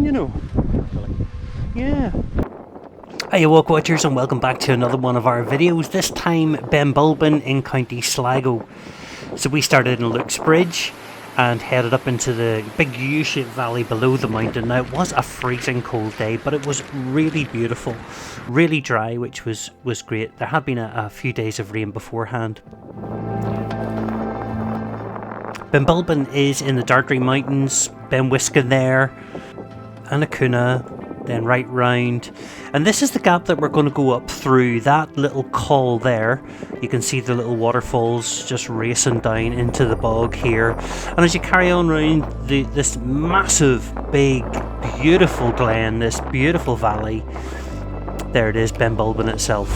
you know. Yeah. Hiya Walkwatchers, and welcome back to another one of our videos, this time Benbulbin in County Sligo. So we started in Luke's Bridge and headed up into the big U-shaped valley below the mountain. Now it was a freezing cold day, but it was really beautiful, really dry, which was great. There had been a few days of rain beforehand. Benbulbin is in the Dartry Mountains, Benwhisken there, and Acuna, then right round, and this is the gap that we're going to go up through. That little col there, you can see the little waterfalls just racing down into the bog here, and as you carry on round this massive, big, beautiful glen, this beautiful valley, there it is, Benbulbin itself.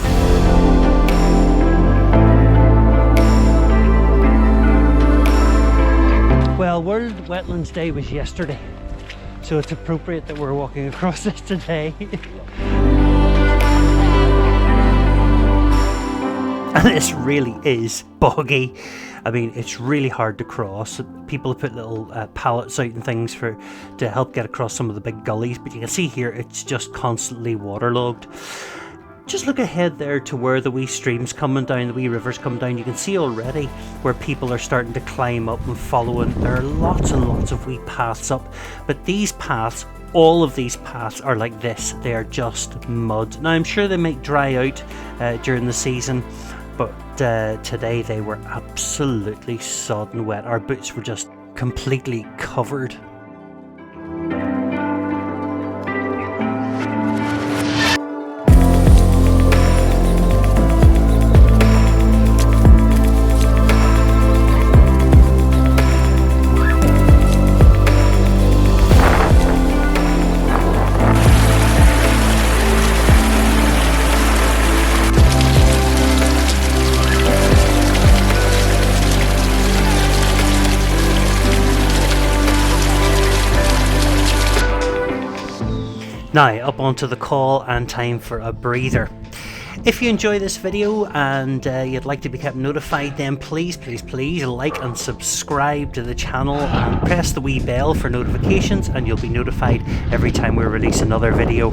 Well, World Wetlands Day was yesterday, so it's appropriate that we're walking across this today. And this really is boggy. I mean, it's really hard to cross. People have put little pallets out and things to help get across some of the big gullies, but you can see here it's just constantly waterlogged. Just look ahead there to where the wee streams coming down, the wee rivers come down. You can see already where people are starting to climb up and following. There are lots and lots of wee paths up, but these paths, all of these paths are like this. They are just mud. Now I'm sure they might dry out during the season, but today they were absolutely sodden wet. Our boots were just completely covered. Now, up onto the call and time for a breather. If you enjoy this video and you'd like to be kept notified, then please like and subscribe to the channel and press the wee bell for notifications, and you'll be notified every time we release another video.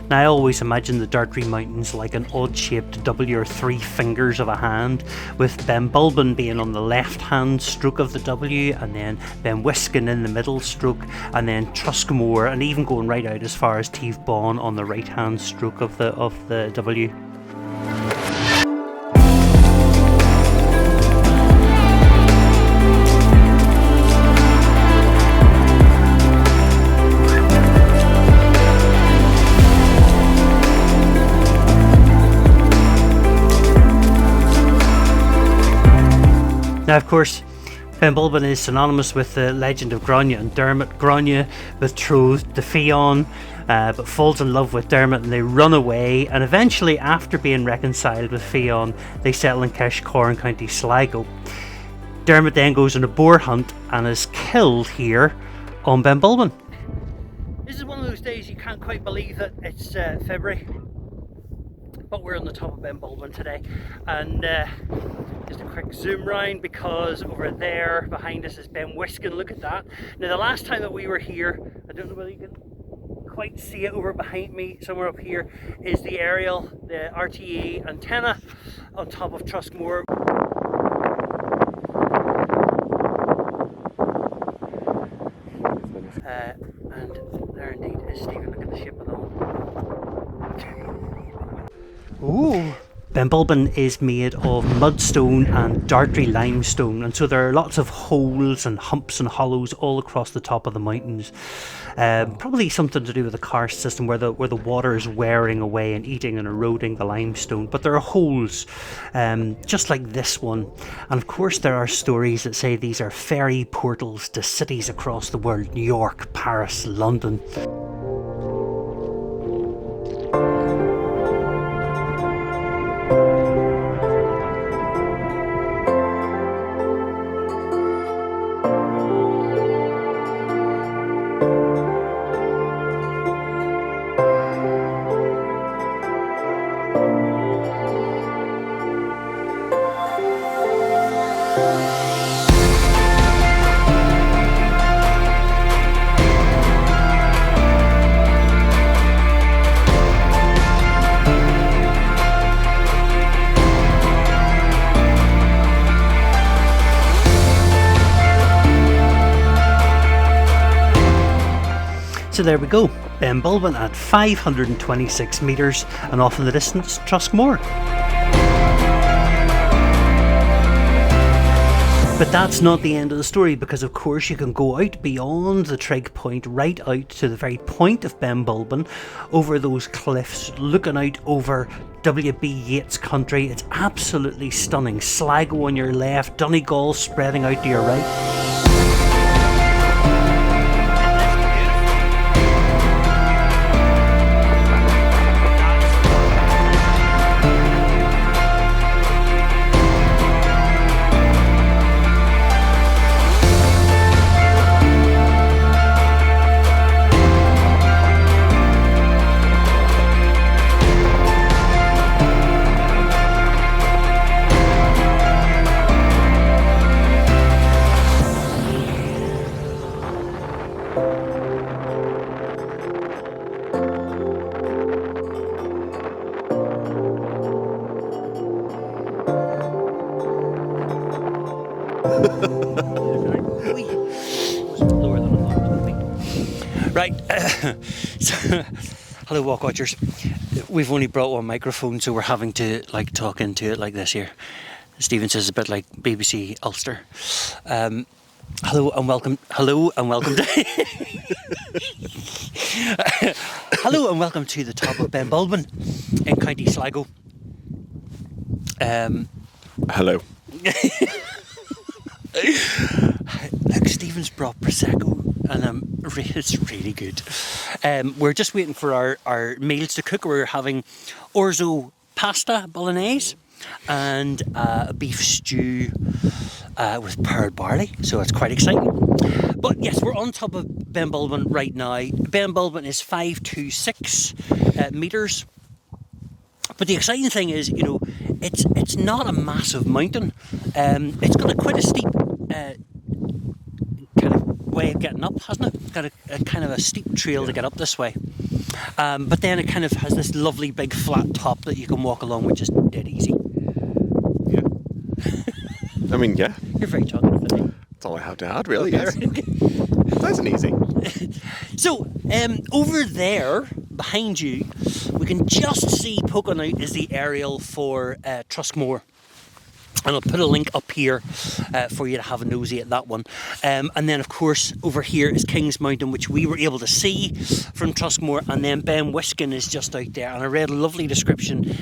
Now, I always imagine the Dartry Mountains like an odd-shaped W or three fingers of a hand, with Benbulbin being on the left-hand stroke of the W, and then Benwhisken in the middle stroke, and then Truskmore, and even going right out as far as Tiefbon on the right-hand stroke of the W. Now, of course, Benbulbin is synonymous with the legend of Grania and Dermot. Grania betrothed to Fionn, but falls in love with Dermot and they run away, and eventually, after being reconciled with Fionn, they settle in Keshcore in County Sligo. Dermot then goes on a boar hunt and is killed here on Benbulbin. This is one of those days you can't quite believe that it's February. But we're on the top of Benbulbin today, and just a quick zoom round, because over there behind us is Benwhisken. Look at that. Now, the last time that we were here, I don't know whether you can quite see it over behind me, somewhere up here, is the aerial, the RTE antenna on top of Truskmore. And there indeed is Stephen. Look at the shape of the hole. Ooh. Benbulbin is made of mudstone and Dartry limestone, and so there are lots of holes and humps and hollows all across the top of the mountains. Probably something to do with the karst system, where the water is wearing away and eating and eroding the limestone. But there are holes, just like this one. And of course there are stories that say these are ferry portals to cities across the world: New York, Paris, London. So there we go, Benbulbin at 526 metres, and off in the distance, Truskmore. But that's not the end of the story, because of course you can go out beyond the trig point, right out to the very point of Benbulbin, over those cliffs, looking out over W.B. Yeats country. It's absolutely stunning. Sligo on your left, Donegal spreading out to your right. Right, so, hello Walkwatchers. We've only brought one microphone, so we're having to talk into it like this here. Stephen says it's a bit like BBC Ulster. Hello and welcome to hello and welcome to the top of Benbulbin in County Sligo. Hello. Look, Stephen's brought Prosecco, and it's really good. We're just waiting for our meals to cook. We're having orzo pasta bolognese and a beef stew with pearl barley, so it's quite exciting. But yes, we're on top of Benbulbin right now. Benbulbin is 526 metres. But the exciting thing is, it's not a massive mountain. It's got quite a steep kind of way of getting up, hasn't it? It's got a kind of a steep trail to get up this way. But then it kind of has this lovely big flat top that you can walk along, which is dead easy. Yeah. I mean, yeah. You're very talkative, I think. That's all I have to add, really, yes. Nice and easy. So, over there, behind you, we can just see poking out is the aerial for Truskmore. And I'll put a link up here for you to have a nosy at that one. And then, of course, over here is King's Mountain, which we were able to see from Truskmore. And then Benwhisken is just out there. And I read a lovely description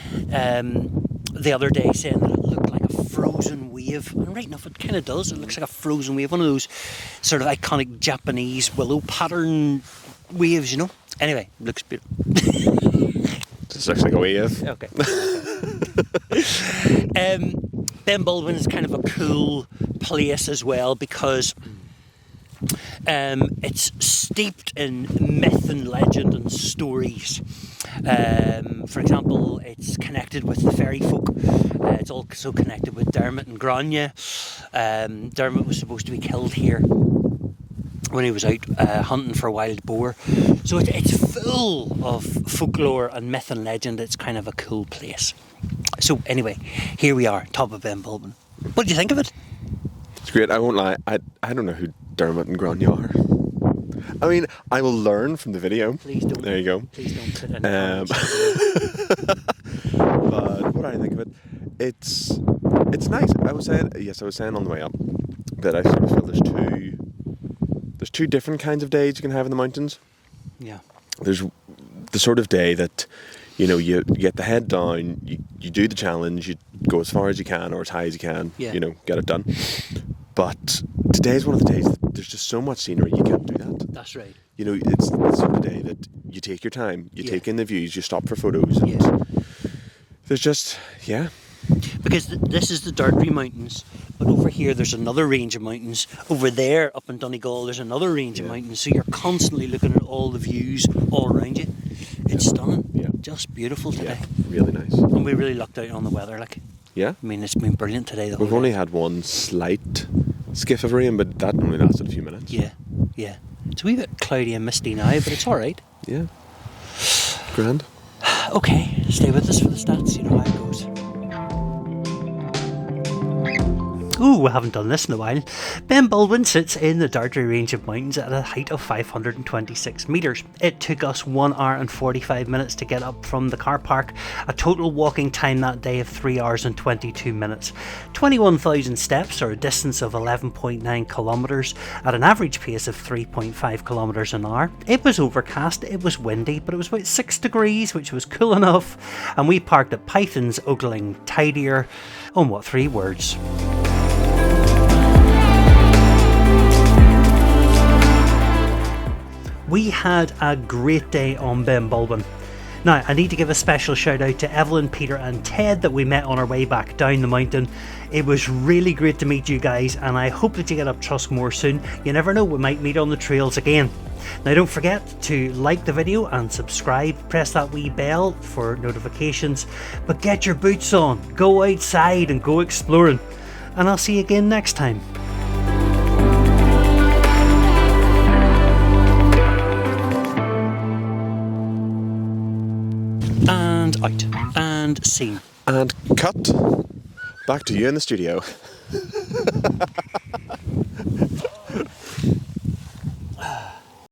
the other day saying that it looked like a frozen wave. And right enough, it kind of does. It looks like a frozen wave. One of those sort of iconic Japanese willow pattern waves, Anyway, looks beautiful. Just looks like a wave. Okay. Benbulbin is kind of a cool place as well because it's steeped in myth and legend and stories. For example, it's connected with the fairy folk. It's also connected with Dermot and Grania. Dermot was supposed to be killed here when he was out hunting for wild boar. So it's full of folklore and myth and legend. It's kind of a cool place. So anyway, here we are, top of Benbulbin. What do you think of it? It's great. I won't lie. I don't know who Dermot and Grania are. I mean, I will learn from the video. Please don't. There you go. Please don't put in But what do I think of it? It's nice. I was saying on the way up that I sort of feel there's two different kinds of days you can have in the mountains. Yeah. There's the sort of day that, you get the head down, you do the challenge, you go as far as you can or as high as you can, get it done. But today's one of the days that there's just so much scenery, you can't do that. That's right. It's the sort of day that you take your time, you take in the views, you stop for photos. And there's just, Because this is the Dartry Mountains, but over here there's another range of mountains. Over there, up in Donegal, there's another range of mountains. So you're constantly looking at all the views all around you. It's stunning. Yeah. Just beautiful today. Yeah, really nice. And we really lucked out on the weather, Yeah? I mean, it's been brilliant today. We've only had one slight skiff of rain, but that only lasted a few minutes. Yeah. It's a wee bit cloudy and misty now, but it's alright. Yeah. Grand. Okay, stay with us for the stats, you know how it goes. Ooh, we haven't done this in a while. Benbulbin sits in the Dartry range of mountains at a height of 526 metres. It took us 1 hour and 45 minutes to get up from the car park, a total walking time that day of 3 hours and 22 minutes. 21,000 steps, or a distance of 11.9 kilometres, at an average pace of 3.5 kilometres an hour. It was overcast, it was windy, but it was about 6 degrees, which was cool enough, and we parked at Python's ogling tidier. On what 3 words? We had a great day on Benbulbin. Now, I need to give a special shout out to Evelyn, Peter and Ted that we met on our way back down the mountain. It was really great to meet you guys, and I hope that you get up Truskmore soon. You never know, we might meet on the trails again. Now, don't forget to like the video and subscribe, press that wee bell for notifications, but get your boots on, go outside and go exploring, and I'll see you again next time. And out, and scene. And cut. Back to you in the studio.